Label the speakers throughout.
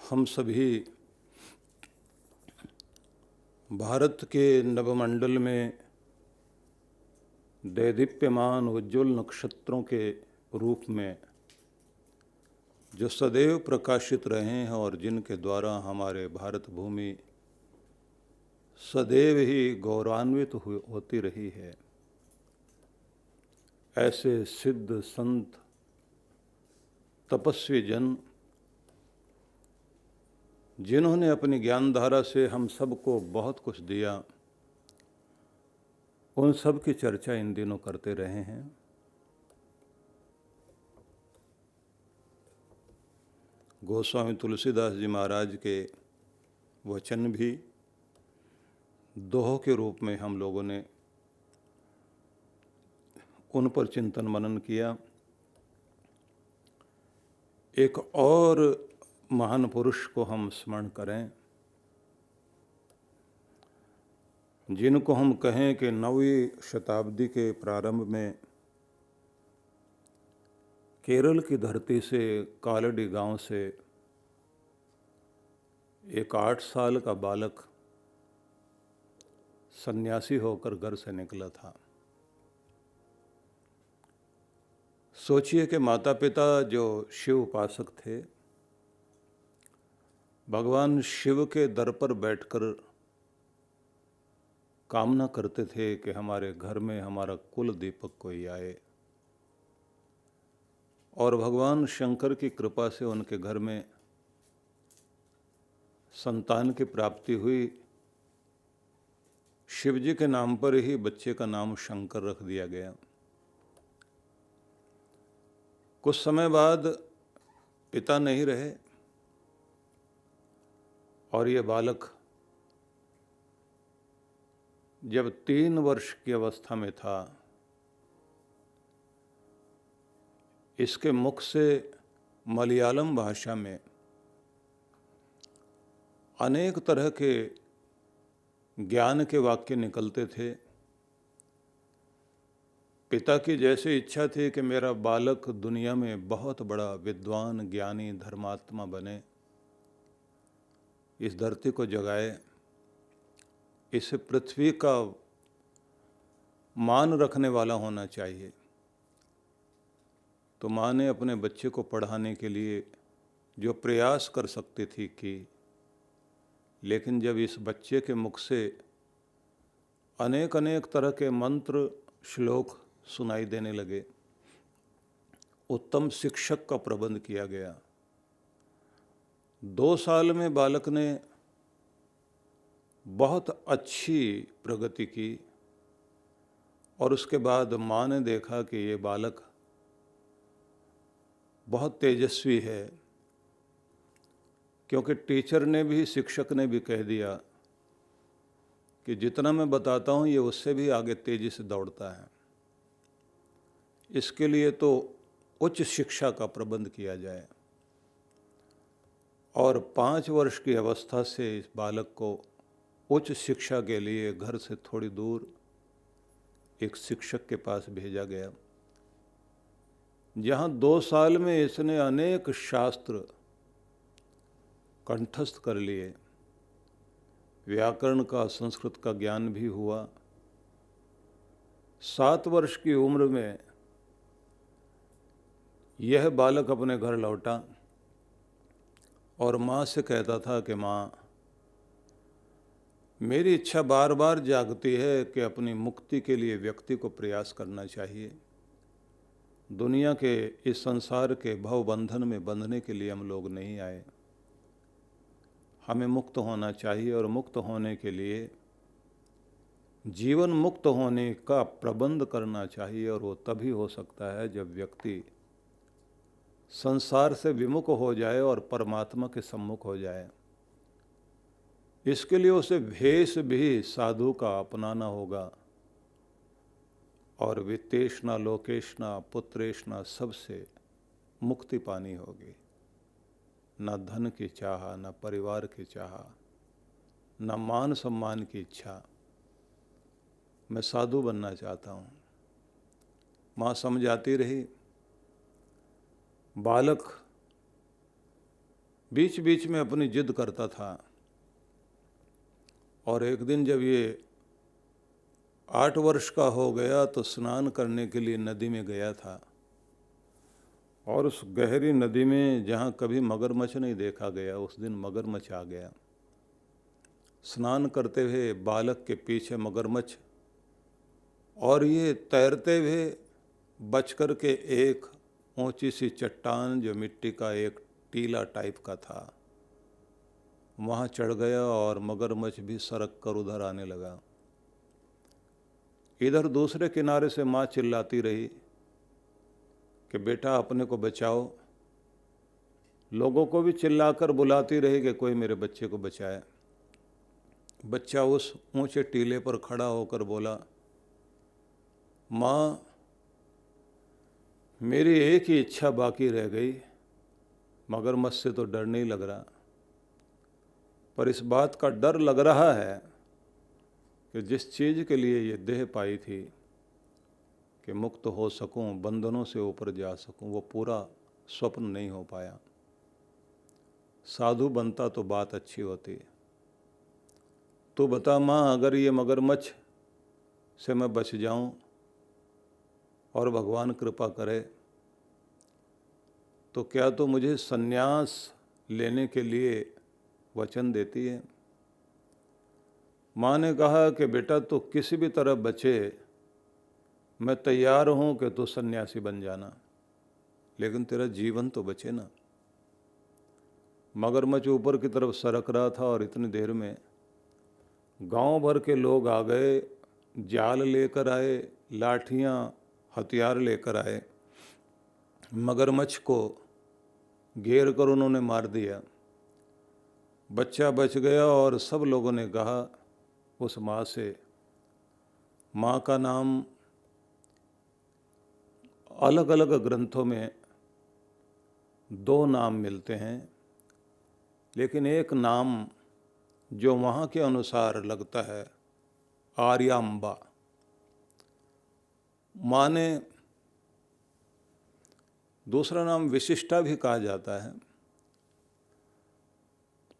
Speaker 1: हम सभी भारत के नभमंडल में दैदीप्यमान उज्ज्वल नक्षत्रों के रूप में जो सदैव प्रकाशित रहे हैं और जिनके द्वारा हमारे भारत भूमि सदैव ही गौरवान्वित होती रही है, ऐसे सिद्ध संत तपस्वी जन जिन्होंने अपनी ज्ञानधारा से हम सबको बहुत कुछ दिया, उन सब की चर्चा इन दिनों करते रहे हैं। गोस्वामी तुलसीदास जी महाराज के वचन भी दोह के रूप में हम लोगों ने उन पर चिंतन मनन किया। एक और महान पुरुष को हम स्मरण करें, जिनको हम कहें कि 9वीं शताब्दी के प्रारंभ में केरल की धरती से कालड़ी गांव से एक 8 साल का बालक सन्यासी होकर घर से निकला था। सोचिए कि माता पिता जो शिव उपासक थे, भगवान शिव के दर पर बैठकर कामना करते थे कि हमारे घर में हमारा कुल दीपक कोई आए, और भगवान शंकर की कृपा से उनके घर में संतान की प्राप्ति हुई। शिव जी के नाम पर ही बच्चे का नाम शंकर रख दिया गया। कुछ समय बाद पिता नहीं रहे और ये बालक जब 3 वर्ष की अवस्था में था, इसके मुख से मलयालम भाषा में अनेक तरह के ज्ञान के वाक्य निकलते थे। पिता की जैसे इच्छा थी कि मेरा बालक दुनिया में बहुत बड़ा विद्वान, ज्ञानी, धर्मात्मा बने, इस धरती को जगाए, इस पृथ्वी का मान रखने वाला होना चाहिए। तो माँ ने अपने बच्चे को पढ़ाने के लिए जो प्रयास कर सकती थी की, लेकिन जब इस बच्चे के मुख से अनेक अनेक तरह के मंत्र, श्लोक सुनाई देने लगे, उत्तम शिक्षक का प्रबंध किया गया। 2 साल में बालक ने बहुत अच्छी प्रगति की और उसके बाद माँ ने देखा कि ये बालक बहुत तेजस्वी है, क्योंकि टीचर ने भी, शिक्षक ने भी कह दिया कि जितना मैं बताता हूँ ये उससे भी आगे तेजी से दौड़ता है, इसके लिए तो उच्च शिक्षा का प्रबंध किया जाए। और 5 वर्ष की अवस्था से इस बालक को उच्च शिक्षा के लिए घर से थोड़ी दूर एक शिक्षक के पास भेजा गया, जहाँ 2 साल में इसने अनेक शास्त्र कंठस्थ कर लिए, व्याकरण का, संस्कृत का ज्ञान भी हुआ। 7 वर्ष की उम्र में यह बालक अपने घर लौटा और माँ से कहता था कि माँ, मेरी इच्छा बार बार जागती है कि अपनी मुक्ति के लिए व्यक्ति को प्रयास करना चाहिए। दुनिया के, इस संसार के भवबंधन में बंधने के लिए हम लोग नहीं आए, हमें मुक्त होना चाहिए, और मुक्त होने के लिए जीवन मुक्त होने का प्रबंध करना चाहिए। और वो तभी हो सकता है जब व्यक्ति संसार से विमुख हो जाए और परमात्मा के सम्मुख हो जाए। इसके लिए उसे भेष भी साधु का अपनाना होगा, और वित्तेषणा, लोकेशना, पुत्रेशना सबसे मुक्ति पानी होगी। न धन की चाह, न परिवार की चाह, न मान सम्मान की इच्छा। मैं साधु बनना चाहता हूँ। माँ समझाती रही। बालक बीच बीच में अपनी जिद करता था। और एक दिन जब ये 8 वर्ष का हो गया तो स्नान करने के लिए नदी में गया था, और उस गहरी नदी में जहाँ कभी मगरमच्छ नहीं देखा गया, उस दिन मगरमच्छ आ गया। स्नान करते हुए बालक के पीछे मगरमच्छ, और ये तैरते हुए बच कर के एक ऊंची सी चट्टान जो मिट्टी का एक टीला टाइप का था, वहाँ चढ़ गया और मगरमच्छ भी सरक कर उधर आने लगा। इधर दूसरे किनारे से माँ चिल्लाती रही कि बेटा अपने को बचाओ। लोगों को भी चिल्लाकर बुलाती रही कि कोई मेरे बच्चे को बचाए। बच्चा उस ऊंचे टीले पर खड़ा होकर बोला, माँ मेरी एक ही इच्छा बाकी रह गई, मगरमच्छ से तो डर नहीं लग रहा, पर इस बात का डर लग रहा है कि जिस चीज़ के लिए ये देह पाई थी कि मुक्त हो सकूं, बंधनों से ऊपर जा सकूं, वो पूरा स्वप्न नहीं हो पाया। साधु बनता तो बात अच्छी होती। तो बता माँ, अगर ये मगरमच्छ से मैं बच जाऊं और भगवान कृपा करे तो क्या तो मुझे सन्यास लेने के लिए वचन देती है? माँ ने कहा कि बेटा तो किसी भी तरह बचे, मैं तैयार हूँ कि तू सन्यासी बन जाना, लेकिन तेरा जीवन तो बचे ना। मगरमच्छ ऊपर की तरफ सरक रहा था और इतनी देर में गांव भर के लोग आ गए, जाल लेकर आए, लाठियाँ हथियार लेकर आए, मगरमच्छ को घेर कर उन्होंने मार दिया। बच्चा बच गया और सब लोगों ने कहा उस माँ से, माँ का नाम अलग अलग ग्रंथों में 2 नाम मिलते हैं, लेकिन एक नाम जो वहाँ के अनुसार लगता है आर्याम्बा। माँ ने दूसरा नाम विशिष्टा भी कहा जाता है।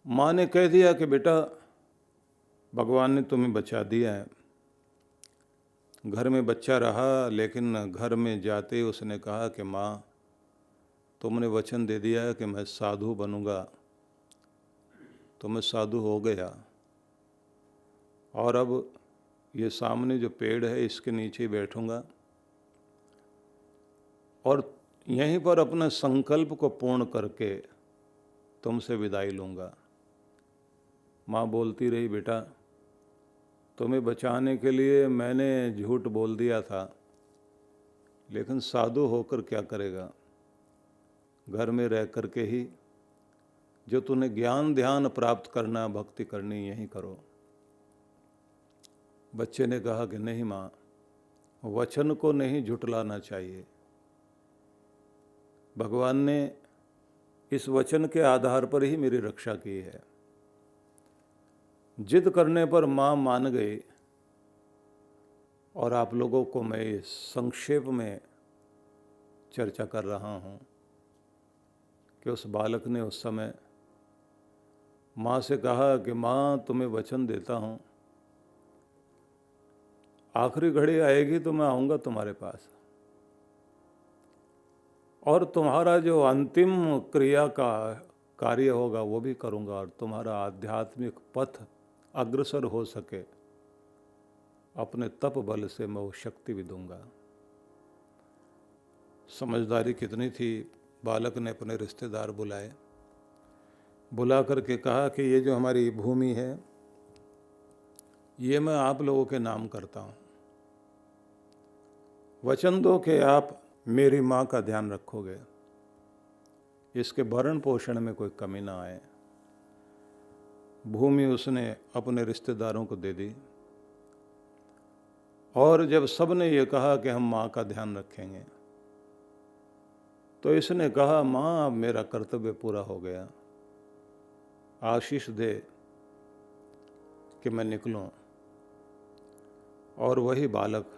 Speaker 1: माँ ने कह दिया कि बेटा भगवान ने तुम्हें बचा दिया है। घर में बच्चा रहा, लेकिन घर में जाते उसने कहा कि माँ तुमने वचन दे दिया है कि मैं साधु बनूंगा, तो मैं साधु हो गया, और अब ये सामने जो पेड़ है इसके नीचे ही बैठूंगा और यहीं पर अपने संकल्प को पूर्ण करके तुमसे विदाई लूँगा। माँ बोलती रही, बेटा तुम्हें बचाने के लिए मैंने झूठ बोल दिया था, लेकिन साधु होकर क्या करेगा? घर में रह कर के ही जो तूने ज्ञान ध्यान प्राप्त करना, भक्ति करनी, यही करो। बच्चे ने कहा कि नहीं माँ, वचन को नहीं झुटलाना चाहिए। भगवान ने इस वचन के आधार पर ही मेरी रक्षा की है। जिद करने पर माँ मान गई, और आप लोगों को मैं संक्षेप में चर्चा कर रहा हूँ कि उस बालक ने उस समय माँ से कहा कि माँ तुम्हें वचन देता हूँ, आखिरी घड़ी आएगी तो मैं आऊँगा तुम्हारे पास, और तुम्हारा जो अंतिम क्रिया का कार्य होगा वो भी करूँगा, और तुम्हारा आध्यात्मिक पथ अग्रसर हो सके अपने तप बल से मैं वो शक्ति भी दूंगा। समझदारी कितनी थी! बालक ने अपने रिश्तेदार बुलाए, बुला करके कहा कि ये जो हमारी भूमि है ये मैं आप लोगों के नाम करता हूँ, वचन दो कि आप मेरी माँ का ध्यान रखोगे, इसके भरण पोषण में कोई कमी ना आए। भूमि उसने अपने रिश्तेदारों को दे दी, और जब सब ने ये कहा कि हम माँ का ध्यान रखेंगे, तो इसने कहा माँ अब मेरा कर्तव्य पूरा हो गया, आशीष दे कि मैं निकलूं। और वही बालक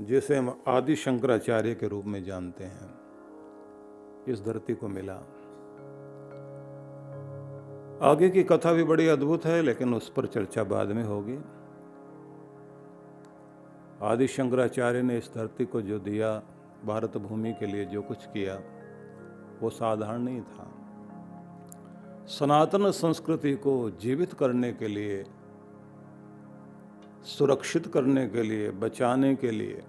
Speaker 1: जिसे हम आदि शंकराचार्य के रूप में जानते हैं, इस धरती को मिला। आगे की कथा भी बड़ी अद्भुत है, लेकिन उस पर चर्चा बाद में होगी। आदि शंकराचार्य ने इस धरती को जो दिया, भारत भूमि के लिए जो कुछ किया, वो साधारण नहीं था। सनातन संस्कृति को जीवित करने के लिए, सुरक्षित करने के लिए, बचाने के लिए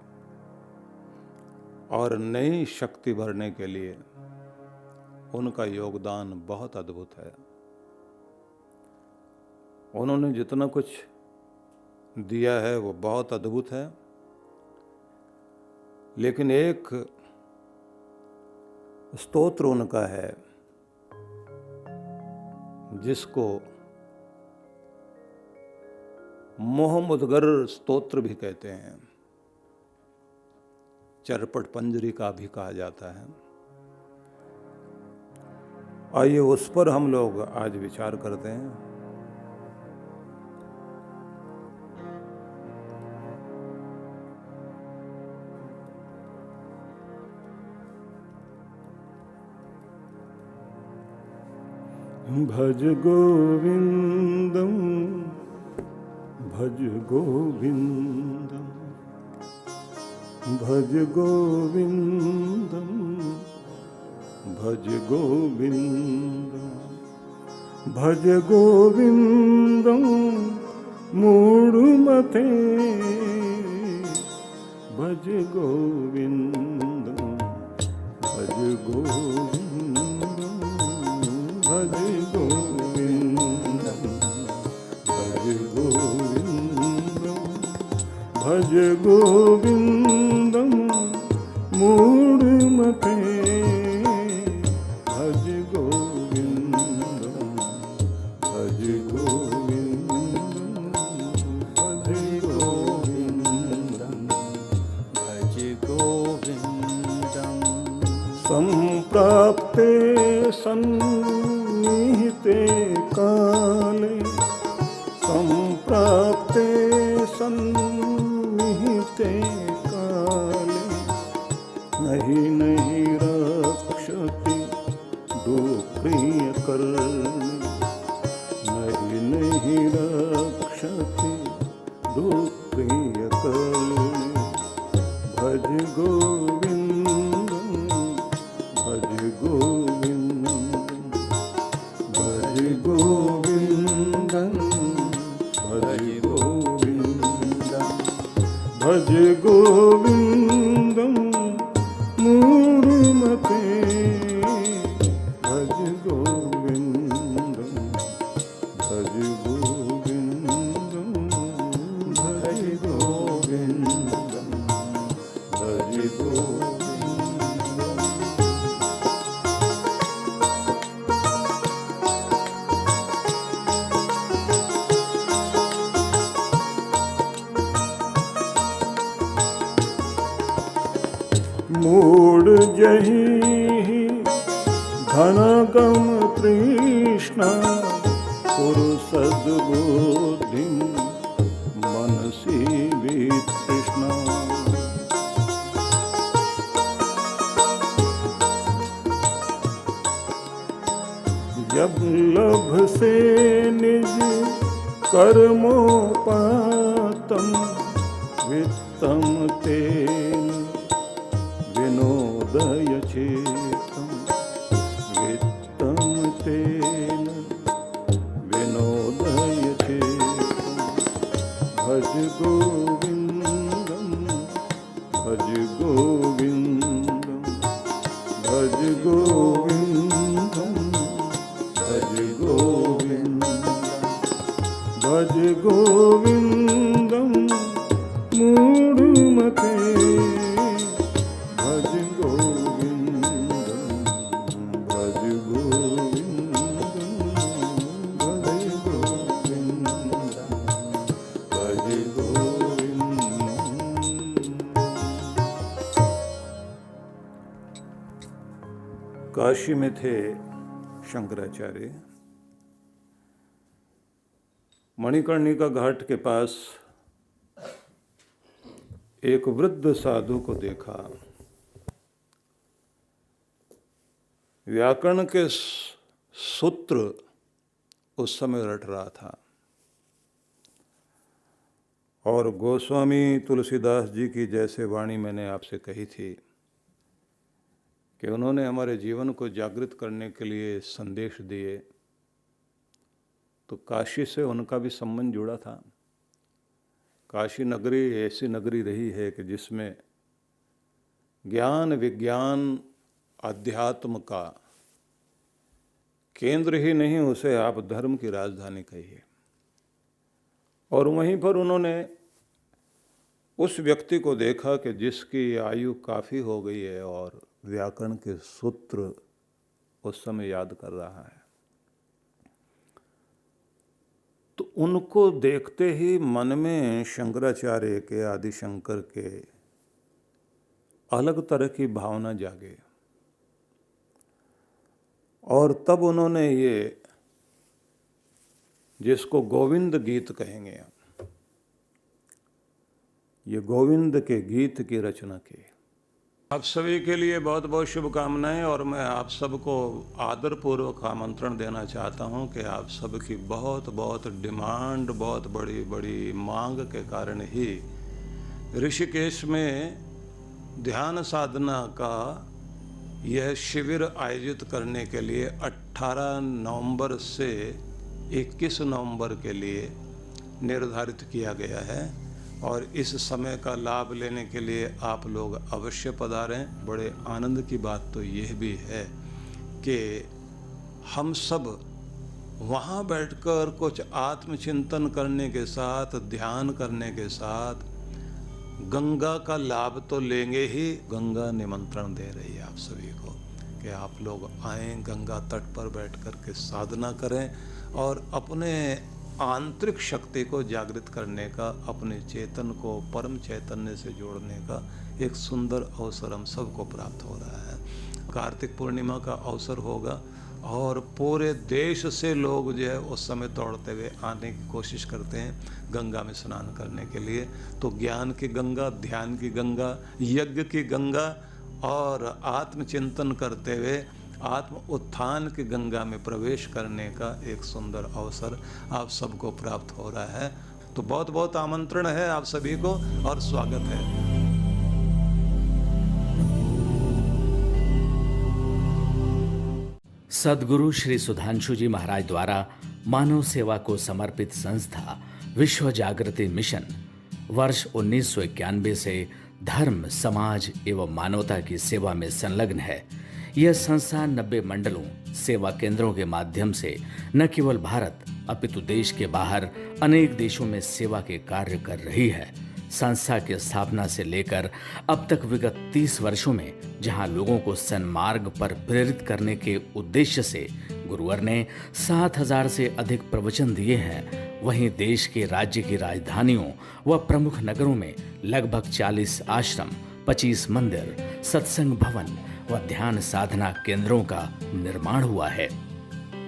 Speaker 1: और नई शक्ति भरने के लिए उनका योगदान बहुत अद्भुत है। उन्होंने जितना कुछ दिया है वो बहुत अद्भुत है, लेकिन एक स्तोत्र उनका है जिसको मोहमुद्गर स्तोत्र भी कहते हैं, चरपट पंजरी का भी कहा जाता है। आइए उस पर हम लोग आज विचार करते हैं। भज गोविंदम भज गोविंदम भज गोविंदम भज गोविंदम भज गोविंदम मूढ़मते भज गोविंदम भज गोविंदम भज गोविंदम भज गोविंदम भज गोविंदम मूढ़मते भज गोविंदम भज गोविंदम भज गोविंदम भज गोविंदम संप्राप्ते सन्निहिते काले संप्राप्ते सन्निहिते काले नहीं नहीं रक्षति दुःप्रिय कर्णे नहीं नहीं रक्षति दुःप्रिय कर्णे भज गोविंदम भज गोविंदम भज गोविंदम भज गोविंदम भज गोविंदम मूढ़मते भज गोविंदम भज गोविंदम भज गोविंदम भज गोविंदम। मूढ़ जही घनगम तृष्णा कुरु सद्बुद्धि मनसि वितृष्णा जब लभ से निज कर्मोपातम वित्तम तेन विनोदय चेतम वित्तम तेन विनोदय चेतम भज गोविंदम भज गोविंदम भज गोविंदम भज गोविंदम भज गोविंदम मूढ़मते भज गोविंदम भज गोविंदम भज गोविंदम भज गोविंदम। काशी में थे शंकराचार्य। मणिकर्णिका घाट के पास एक वृद्ध साधु को देखा। व्याकरण के सूत्र उस समय रट रहा था। और गोस्वामी तुलसीदास जी की जैसे वाणी मैंने आपसे कही थी कि उन्होंने हमारे जीवन को जागृत करने के लिए संदेश दिए, तो काशी से उनका भी संबंध जुड़ा था। काशी नगरी ऐसी नगरी रही है कि जिसमें ज्ञान विज्ञान अध्यात्म का केंद्र ही नहीं, उसे आप धर्म की राजधानी कहिए। और वहीं पर उन्होंने उस व्यक्ति को देखा कि जिसकी आयु काफ़ी हो गई है और व्याकरण के सूत्र उस समय याद कर रहा है, तो उनको देखते ही मन में शंकराचार्य के, आदि शंकर के अलग तरह की भावना जागे। और तब उन्होंने ये, जिसको गोविंद गीत कहेंगे, ये गोविंद के गीत की रचना की। आप सभी के लिए बहुत बहुत शुभकामनाएं। और मैं आप सबको आदरपूर्वक आमंत्रण देना चाहता हूं कि आप सबकी बहुत बहुत डिमांड, बहुत बड़ी बड़ी मांग के कारण ही ऋषिकेश में ध्यान साधना का यह शिविर आयोजित करने के लिए 18 नवंबर से 21 नवंबर के लिए निर्धारित किया गया है। और इस समय का लाभ लेने के लिए आप लोग अवश्य पधारें। बड़े आनंद की बात तो यह भी है कि हम सब वहाँ बैठकर कुछ आत्मचिंतन करने के साथ, ध्यान करने के साथ गंगा का लाभ तो लेंगे ही। गंगा निमंत्रण दे रही है आप सभी को कि आप लोग आएँ, गंगा तट पर बैठ कर के साधना करें और अपने आंतरिक शक्ति को जागृत करने का, अपने चेतन को परम चैतन्य से जोड़ने का एक सुंदर अवसर हम सबको प्राप्त हो रहा है। कार्तिक पूर्णिमा का अवसर होगा और पूरे देश से लोग जो है उस समय दौड़ते हुए आने की कोशिश करते हैं गंगा में स्नान करने के लिए। तो ज्ञान की गंगा, ध्यान की गंगा, यज्ञ की गंगा और आत्मचिंतन करते हुए आत्म उत्थान की गंगा में प्रवेश करने का एक सुंदर अवसर आप सबको प्राप्त हो रहा है। तो बहुत बहुत आमंत्रण है आप सभी को और स्वागत है।
Speaker 2: सद्गुरु श्री सुधांशु जी महाराज द्वारा मानव सेवा को समर्पित संस्था विश्व जागृति मिशन वर्ष 1991 से धर्म, समाज एवं मानवता की सेवा में संलग्न है। यह संस्था 90 मंडलों, सेवा केंद्रों के माध्यम से न केवल भारत अपितु देश के बाहर अनेक देशों में सेवा के कार्य कर रही है। संस्था की स्थापना से लेकर अब तक विगत 30 वर्षों में जहां लोगों को सन्मार्ग पर प्रेरित करने के उद्देश्य से गुरुवर ने 7000 से अधिक प्रवचन दिए हैं, वहीं देश के राज्य की राजधानियों व प्रमुख नगरों में लगभग 40 आश्रम, 25 मंदिर, सत्संग भवन व ध्यान साधना केंद्रों का निर्माण हुआ है।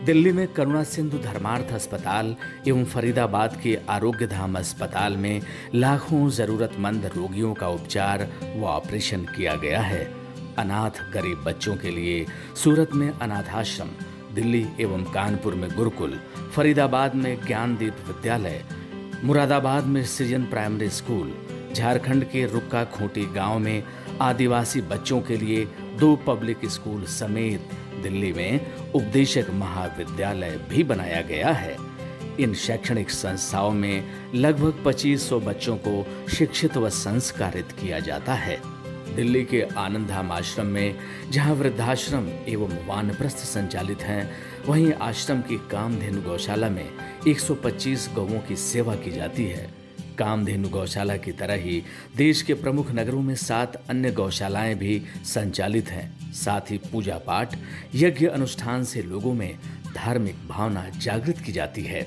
Speaker 2: दिल्ली में करुणा सिंधु धर्मार्थ अस्पताल एवं फरीदाबाद के आरोग्य धाम अस्पताल में लाखों जरूरतमंद रोगियों का उपचार व ऑपरेशन किया गया है। अनाथ गरीब बच्चों के लिए सूरत में अनाथाश्रम, दिल्ली एवं कानपुर में गुरुकुल, फरीदाबाद में ज्ञानदीप विद्यालय, मुरादाबाद में सृजन प्राइमरी स्कूल, झारखंड के रुक्का खूंटी गांव में आदिवासी बच्चों के लिए 2 पब्लिक स्कूल समेत दिल्ली में उपदेशक महाविद्यालय भी बनाया गया है। इन शैक्षणिक संस्थाओं में लगभग 2500 बच्चों को शिक्षित व संस्कारित किया जाता है। दिल्ली के आनंदधाम आश्रम में जहां वृद्धाश्रम एवं वानप्रस्थ संचालित हैं, वहीं आश्रम की कामधेनु गौशाला में 125 गौओं की सेवा की जाती है। कामधेनु गौशाला की तरह ही देश के प्रमुख नगरों में 7 अन्य गौशालाएं भी संचालित हैं। साथ ही पूजा पाठ, यज्ञ अनुष्ठान से लोगों में धार्मिक भावना जागृत की जाती है।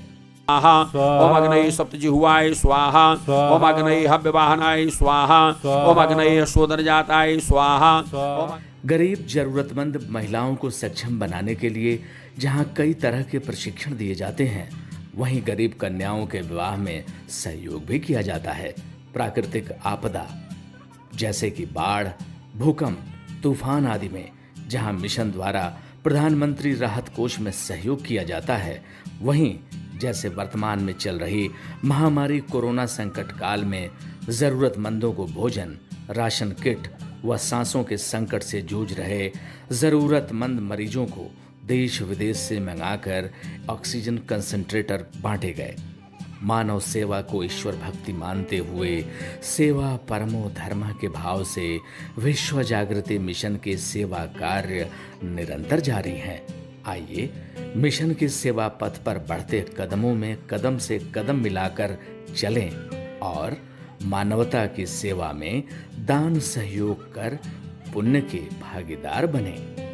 Speaker 3: ओम अग्नये सप्तजिह्वाय स्वाहा, ओम अग्नये हव्यवाहनाय स्वाहा, ओम अग्नये शोधनजाताय स्वाहा।
Speaker 2: गरीब जरूरतमंद महिलाओं को सक्षम बनाने के लिए जहां कई तरह के प्रशिक्षण दिए जाते हैं, वहीं गरीब कन्याओं के विवाह में सहयोग भी किया जाता है। प्राकृतिक आपदा जैसे कि बाढ़, भूकंप, तूफान आदि में जहां मिशन द्वारा प्रधानमंत्री राहत कोष में सहयोग किया जाता है, वहीं जैसे वर्तमान में चल रही महामारी कोरोना संकट काल में जरूरतमंदों को भोजन, राशन किट व सांसों के संकट से जूझ रहे जरूरतमंद मरीजों को देश विदेश से मंगाकर ऑक्सीजन कंसंट्रेटर बांटे गए। मानव सेवा को ईश्वर भक्ति मानते हुए सेवा परमो धर्म के भाव से विश्व जागृति मिशन के सेवा कार्य निरंतर जारी हैं। आइए मिशन के सेवा पथ पर बढ़ते कदमों में कदम से कदम मिलाकर चलें और मानवता की सेवा में दान सहयोग कर पुण्य के भागीदार बनें।